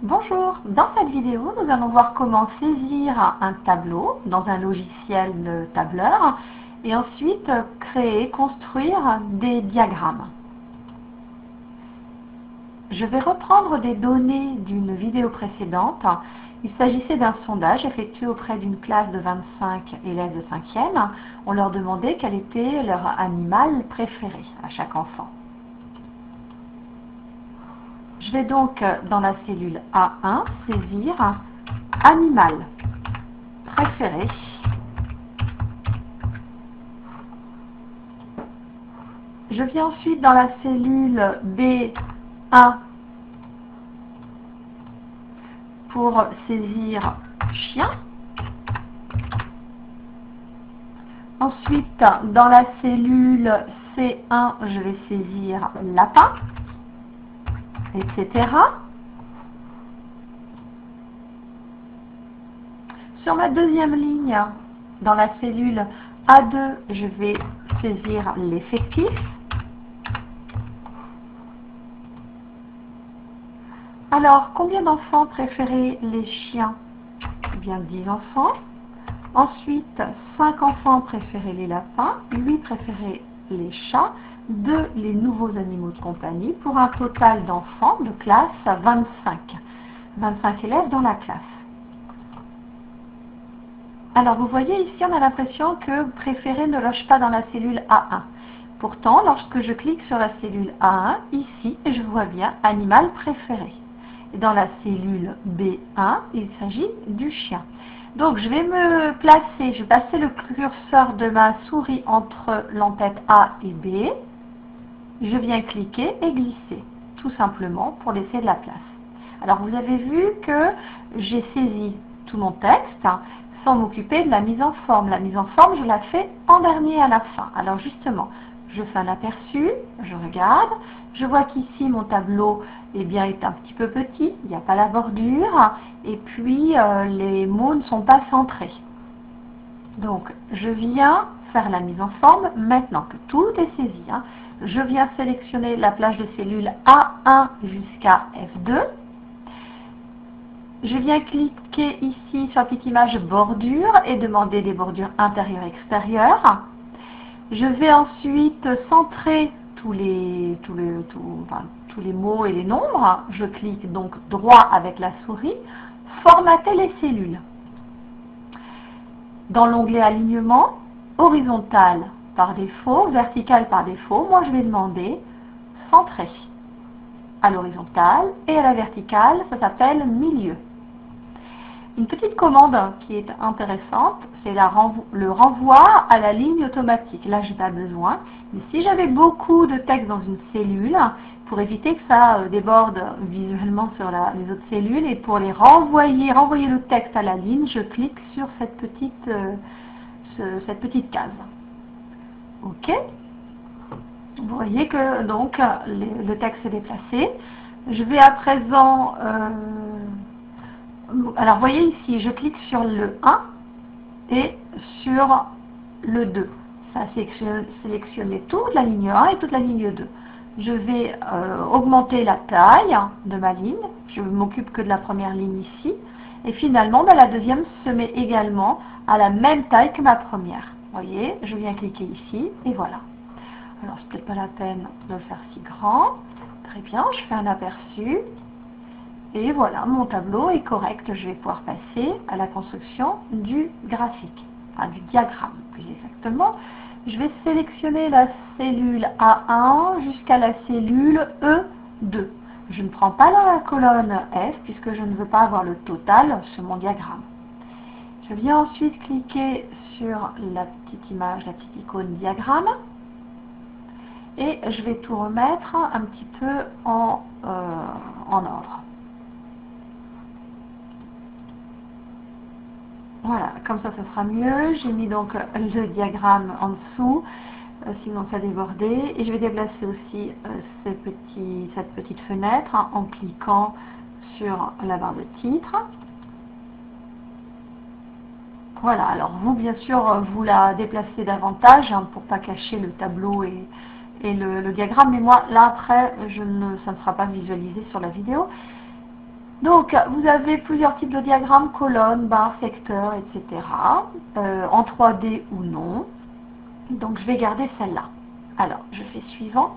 Bonjour, dans cette vidéo, nous allons voir comment saisir un tableau dans un logiciel de tableur et ensuite créer, construire des diagrammes. Je vais reprendre des données d'une vidéo précédente. Il s'agissait d'un sondage effectué auprès d'une classe de 25 élèves de 5e. On leur demandait quel était leur animal préféré à chaque enfant. Je vais donc dans la cellule A1 saisir animal préféré. Je viens ensuite dans la cellule B1 pour saisir chien. Ensuite, dans la cellule C1, je vais saisir lapin, etc. Sur ma deuxième ligne, dans la cellule A2, je vais saisir l'effectif. Alors, combien d'enfants préféraient les chiens? Eh bien, 10 enfants. Ensuite, 5 enfants préféraient les lapins, 8 préféraient les chats, 2 les nouveaux animaux de compagnie, pour un total d'enfants de classe 25. 25 élèves dans la classe. Alors, vous voyez ici, on a l'impression que préféré ne loge pas dans la cellule A1. Pourtant, lorsque je clique sur la cellule A1, ici, je vois bien animal préféré. Et dans la cellule B1, il s'agit du chien. Donc, je vais me placer, je vais passer le curseur de ma souris entre l'entête A et B. Je viens cliquer et glisser, tout simplement pour laisser de la place. Alors, vous avez vu que j'ai saisi tout mon texte sans m'occuper de la mise en forme. La mise en forme, je la fais en dernier à la fin. Alors, justement, je fais un aperçu, je regarde, je vois qu'ici, mon tableau est un petit peu petit, il n'y a pas la bordure, et puis les mots ne sont pas centrés. Donc, je viens faire la mise en forme, maintenant que tout est saisi. Je viens sélectionner la plage de cellules A1 jusqu'à F2. Je viens cliquer ici sur la petite image bordure et demander des bordures intérieures et extérieures. Je vais ensuite centrer tous les mots et les nombres. Je clique donc droit avec la souris. Formater les cellules. Dans l'onglet alignement, horizontal par défaut, vertical par défaut, moi je vais demander centrer. À l'horizontale et à la verticale, ça s'appelle milieu. Une petite commande qui est intéressante, c'est le renvoi à la ligne automatique. Là, je n'ai pas besoin. Mais si j'avais beaucoup de texte dans une cellule, pour éviter que ça déborde visuellement sur les autres cellules, et pour les renvoyer le texte à la ligne, je clique sur cette petite case. OK. Vous voyez que donc le texte est déplacé. Je vais à présent... alors, vous voyez ici, je clique sur le 1 et sur le 2. Ça a sélectionné toute la ligne 1 et toute la ligne 2. Je vais augmenter la taille de ma ligne. Je ne m'occupe que de la première ligne ici. Et finalement, la deuxième se met également à la même taille que ma première. Vous voyez, je viens cliquer ici et voilà. Alors, c'est peut-être pas la peine de le faire si grand. Très bien, je fais un aperçu. Et voilà, mon tableau est correct. Je vais pouvoir passer à la construction du graphique, enfin du diagramme plus exactement. Je vais sélectionner la cellule A1 jusqu'à la cellule E2. Je ne prends pas la colonne F puisque je ne veux pas avoir le total sur mon diagramme. Je viens ensuite cliquer sur la petite image, la petite icône diagramme. Et je vais tout remettre un petit peu en ordre. Voilà, comme ça, ça sera mieux. J'ai mis donc le diagramme en dessous, sinon ça débordait. Et je vais déplacer aussi cette petite fenêtre en cliquant sur la barre de titre. Voilà, alors vous, bien sûr, vous la déplacez davantage pour ne pas cacher le tableau et le diagramme. Mais moi, là, après, ça ne sera pas visualisé sur la vidéo. Donc, vous avez plusieurs types de diagrammes, colonnes, barres, secteurs, etc. En 3D ou non. Donc, je vais garder celle-là. Alors, je fais suivant.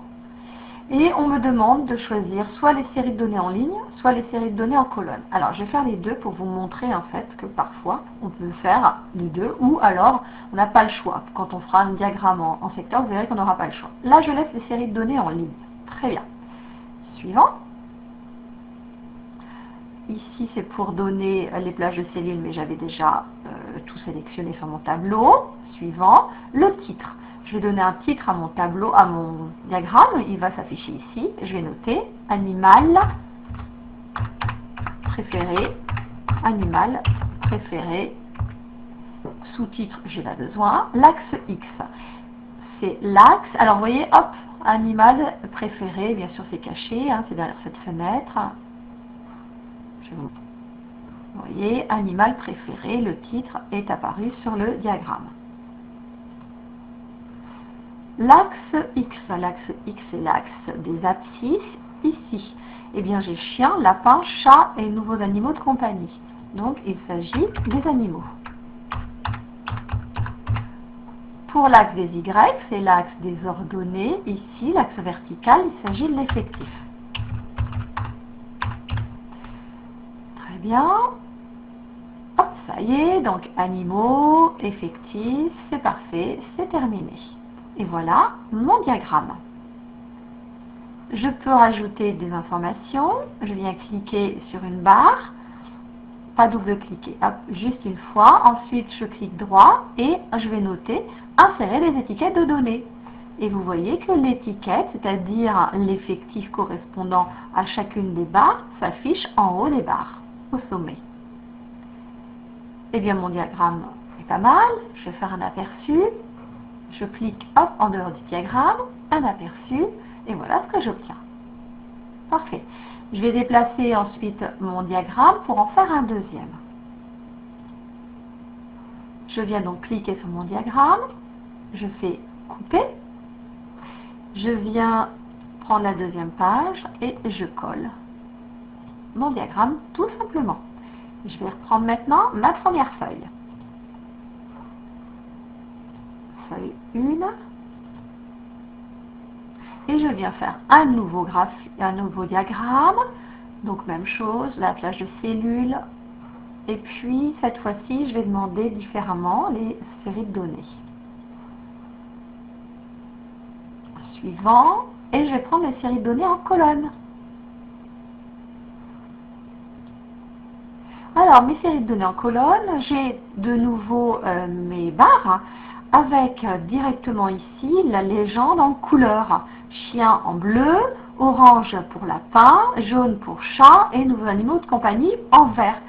Et on me demande de choisir soit les séries de données en ligne, soit les séries de données en colonne. Alors, je vais faire les deux pour vous montrer en fait que parfois, on peut faire les deux, ou alors, on n'a pas le choix. Quand on fera un diagramme en secteur, vous verrez qu'on n'aura pas le choix. Là, je laisse les séries de données en ligne. Très bien. Suivant. Ici, c'est pour donner les plages de cellules, mais j'avais déjà tout sélectionné sur mon tableau. Suivant. Le titre. Je vais donner un titre à mon tableau, à mon diagramme. Il va s'afficher ici. Je vais noter animal préféré. Animal préféré. Sous-titre, j'ai pas besoin. L'axe X. C'est l'axe. Alors, vous voyez, hop, animal préféré. Bien sûr, c'est caché. Hein, c'est derrière cette fenêtre. Vous voyez, animal préféré, le titre est apparu sur le diagramme. L'axe X est l'axe des abscisses, ici. Eh bien, j'ai chien, lapin, chat et nouveaux animaux de compagnie. Donc, il s'agit des animaux. Pour l'axe des Y, c'est l'axe des ordonnées. Ici, l'axe vertical, il s'agit de l'effectif. Bien, hop, ça y est, donc animaux, effectifs, c'est parfait, c'est terminé. Et voilà mon diagramme. Je peux rajouter des informations, je viens cliquer sur une barre, pas double-cliquer, hop, juste une fois, ensuite je clique droit et je vais noter, insérer les étiquettes de données. Et vous voyez que l'étiquette, c'est-à-dire l'effectif correspondant à chacune des barres, s'affiche en haut des barres. Au sommet. Eh bien, mon diagramme est pas mal. Je vais faire un aperçu. Je clique hop en dehors du diagramme, un aperçu, et voilà ce que j'obtiens. Parfait. Je vais déplacer ensuite mon diagramme pour en faire un deuxième. Je viens donc cliquer sur mon diagramme. Je fais couper. Je viens prendre la deuxième page et je colle mon diagramme tout simplement. Je vais reprendre maintenant ma première feuille. Feuille 1. Et je viens faire un nouveau diagramme. Donc même chose, la plage de cellules. Et puis cette fois-ci, je vais demander différemment les séries de données. Suivant. Et je vais prendre les séries de données en colonne. Alors, mes séries de données en colonne, j'ai de nouveau mes barres avec directement ici la légende en couleur. Chien en bleu, orange pour lapin, jaune pour chat et nouveaux animaux de compagnie en vert.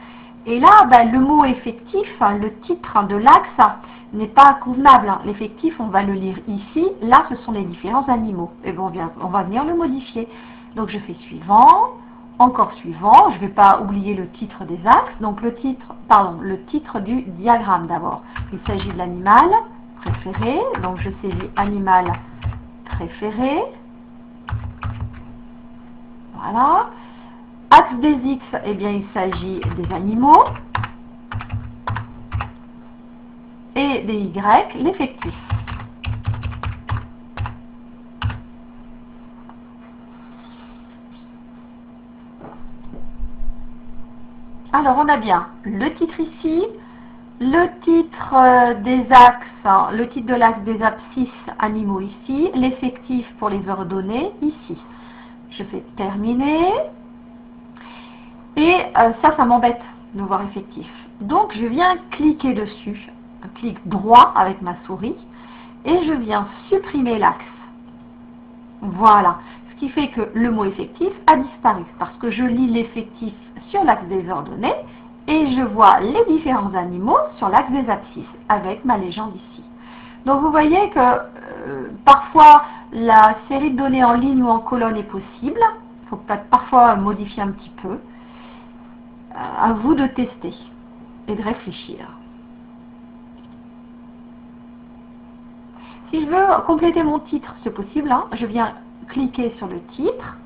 Et là, le mot effectif, le titre de l'axe n'est pas convenable. L'effectif, on va le lire ici. Là, ce sont les différents animaux. Et bon, on va venir le modifier. Donc, je fais suivant. Encore suivant, je ne vais pas oublier le titre des axes, donc le titre du diagramme d'abord. Il s'agit de l'animal préféré, donc je saisis animal préféré. Voilà. Axe des X, eh bien il s'agit des animaux. Et des Y, l'effectif. Alors, on a bien le titre ici, le titre des axes, le titre de l'axe des abscisses animaux ici, l'effectif pour les ordonnées ici. Je fais terminer. Et ça m'embête de voir effectif. Donc, je viens cliquer dessus, un clic droit avec ma souris, et je viens supprimer l'axe. Voilà. Ce qui fait que le mot effectif a disparu, parce que je lis l'effectif sur l'axe des ordonnées, et je vois les différents animaux sur l'axe des abscisses, avec ma légende ici. Donc vous voyez que parfois la série de données en ligne ou en colonne est possible, il faut peut-être parfois modifier un petit peu. À vous de tester et de réfléchir. Si je veux compléter mon titre, c'est possible, hein, je viens cliquer sur le titre,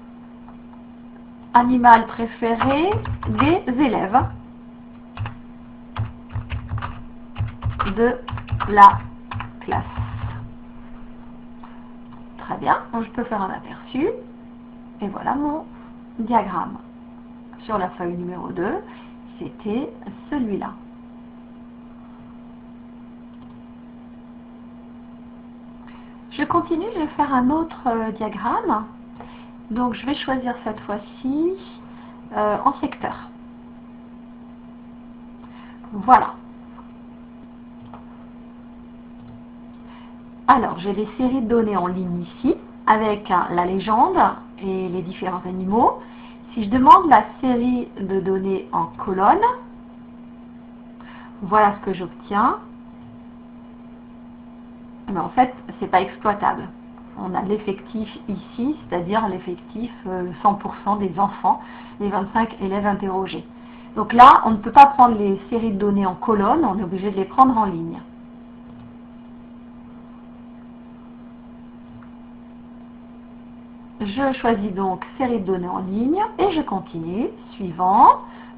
animal préféré des élèves de la classe. Très bien, donc je peux faire un aperçu. Et voilà mon diagramme. Sur la feuille numéro 2, c'était celui-là. Je continue, je vais faire un autre diagramme. Donc je vais choisir cette fois-ci en secteur. Voilà. Alors j'ai les séries de données en ligne ici, avec la légende et les différents animaux. Si je demande la série de données en colonne, voilà ce que j'obtiens. Mais en fait, ce n'est pas exploitable. On a l'effectif ici, c'est-à-dire l'effectif 100% des enfants, les 25 élèves interrogés. Donc là, on ne peut pas prendre les séries de données en colonne, on est obligé de les prendre en ligne. Je choisis donc série de données en ligne et je continue. Suivant.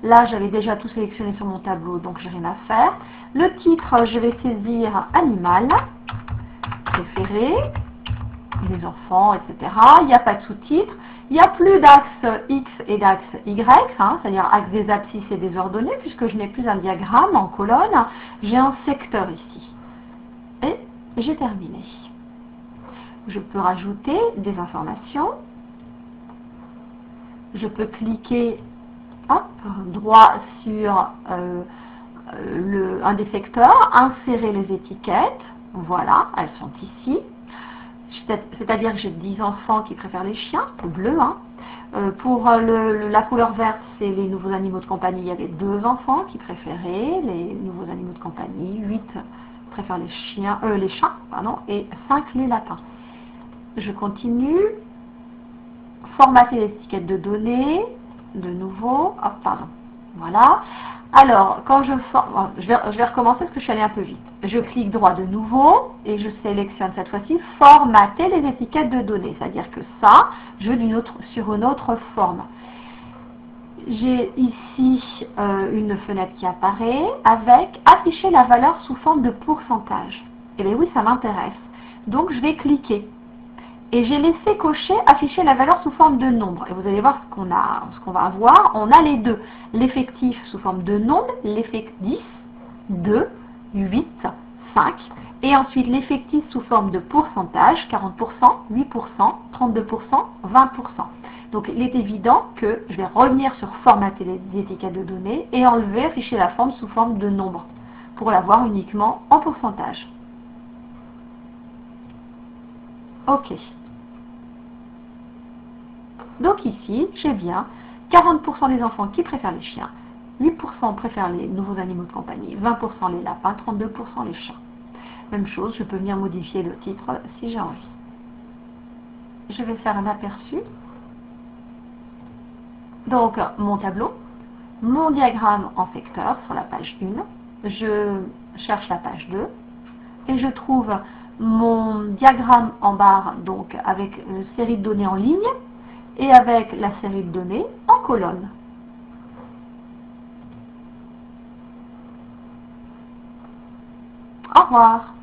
Là, j'avais déjà tout sélectionné sur mon tableau, donc j'ai rien à faire. Le titre, je vais saisir animal, préféré, des enfants, etc. Il n'y a pas de sous-titre. Il n'y a plus d'axe X et d'axe Y, c'est-à-dire axe des abscisses et des ordonnées, puisque je n'ai plus un diagramme en colonne. J'ai un secteur ici. Et j'ai terminé. Je peux rajouter des informations. Je peux cliquer droit sur un des secteurs, insérer les étiquettes. Voilà, elles sont ici. C'est-à-dire que j'ai 10 enfants qui préfèrent les chiens, bleu. Pour la couleur verte, c'est les nouveaux animaux de compagnie. Il y avait 2 enfants qui préféraient les nouveaux animaux de compagnie. 8 préfèrent les chats, et 5 les lapins. Je continue. Formater les étiquettes de données. De nouveau. Voilà. Alors, quand je vais recommencer parce que je suis allée un peu vite. Je clique droit de nouveau et je sélectionne cette fois-ci formater les étiquettes de données. C'est-à-dire que ça, je veux sur une autre forme. J'ai ici une fenêtre qui apparaît avec afficher la valeur sous forme de pourcentage. Eh bien oui, ça m'intéresse. Donc, je vais cliquer. Et j'ai laissé cocher afficher la valeur sous forme de nombre. Et vous allez voir ce qu'on va avoir. On a les deux. L'effectif sous forme de nombre, l'effectif 10, 2, 8, 5. Et ensuite l'effectif sous forme de pourcentage, 40%, 8%, 32%, 20%. Donc il est évident que je vais revenir sur formater les étiquettes de données et enlever afficher la forme sous forme de nombre pour l'avoir uniquement en pourcentage. OK. Donc ici, j'ai bien 40% des enfants qui préfèrent les chiens, 8% préfèrent les nouveaux animaux de compagnie, 20% les lapins, 32% les chats. Même chose, je peux venir modifier le titre si j'ai envie. Je vais faire un aperçu. Donc, mon tableau, mon diagramme en secteur sur la page 1. Je cherche la page 2 et je trouve mon diagramme en barre, donc avec une série de données en ligne, et avec la série de données en colonne. Au revoir.